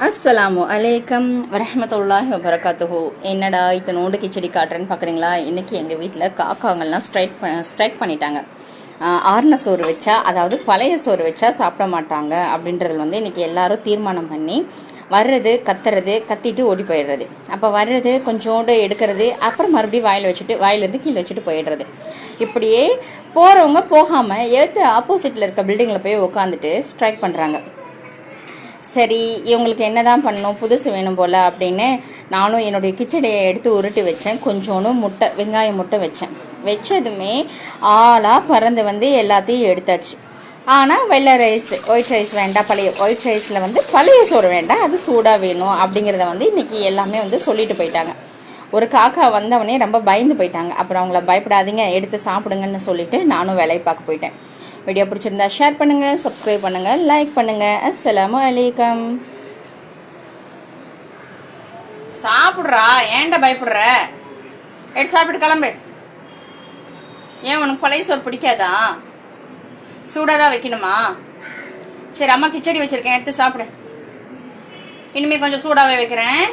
அஸ்ஸலாமு அலைக்கம் வரஹ்மத்துல்லாஹி வபரகாத்துஹு. என்னடா இத்தனோண்டு கிச்சடி காட்டுறேன்னு பார்க்குறீங்களா? இன்றைக்கி எங்கள் வீட்டில் காக்காங்கள்லாம் ஸ்ட்ரைக் பண்ணிட்டாங்க. ஆறுன சோறு வச்சா, அதாவது பழைய சோறு வச்சா சாப்பிட மாட்டாங்க அப்படின்றதுல வந்து இன்றைக்கி எல்லாரும் தீர்மானம் பண்ணி வர்றது கத்துறது, கத்திட்டு ஓடி போயிடுறது. அப்போ வர்றது கொஞ்சோண்டு எடுக்கிறது, அப்புறம் மறுபடியும் வாயிலேருந்து கீழே வச்சுட்டு போயிடுறது. இப்படியே போகிறவங்க போகாமல் ஏற்று ஆப்போசிட்டில் இருக்க பில்டிங்கில் போய் உட்காந்துட்டு ஸ்ட்ரைக் பண்ணுறாங்க. சரி, இவங்களுக்கு என்ன தான் பண்ணணும், புதுசு வேணும் போல் அப்படின்னு நானும் என்னுடைய கிச்சடியை எடுத்து உருட்டி வச்சேன். கொஞ்சோண்டு வெங்காய முட்டை வச்சதுமே ஆளாக பறந்து வந்து எல்லாத்தையும் எடுத்தாச்சு. ஆனால் வெள்ளை ரைஸ், ஒயிட் ரைஸ் வேண்டாம், ஒயிட் ரைஸில் வந்து பழைய சோறு வேண்டாம், அது சூடாக வேணும் அப்படிங்கிறத வந்து இன்றைக்கி எல்லாமே வந்து சொல்லிட்டு போயிட்டாங்க. ஒரு காக்கா வந்தவொடனே ரொம்ப பயந்து போயிட்டாங்க. அப்புறம் அவங்கள பயப்படாதீங்க, எடுத்து சாப்பிடுங்கன்னு சொல்லிட்டு நானும் வேலையை பார்க்க போயிட்டேன். வீடியோ பிடிச்சிருந்தா ஷேர் பண்ணுங்கள், சப்ஸ்கிரைப் பண்ணுங்கள், லைக் பண்ணுங்கள். அஸ்ஸலாமு அலைக்கம். சாப்பிட்றா, ஏன்டா பயப்படுற? எடுத்து சாப்பிட்டு கிளம்பு. ஏன் உனக்கு பழைய சோறு பிடிக்காதா? சூடாக தான் வைக்கணுமா? சரி, அம்மா கிச்சடி வச்சுருக்கேன், எடுத்து சாப்பிடு. இனிமேல் கொஞ்சம் சூடாகவே வைக்கிறேன்.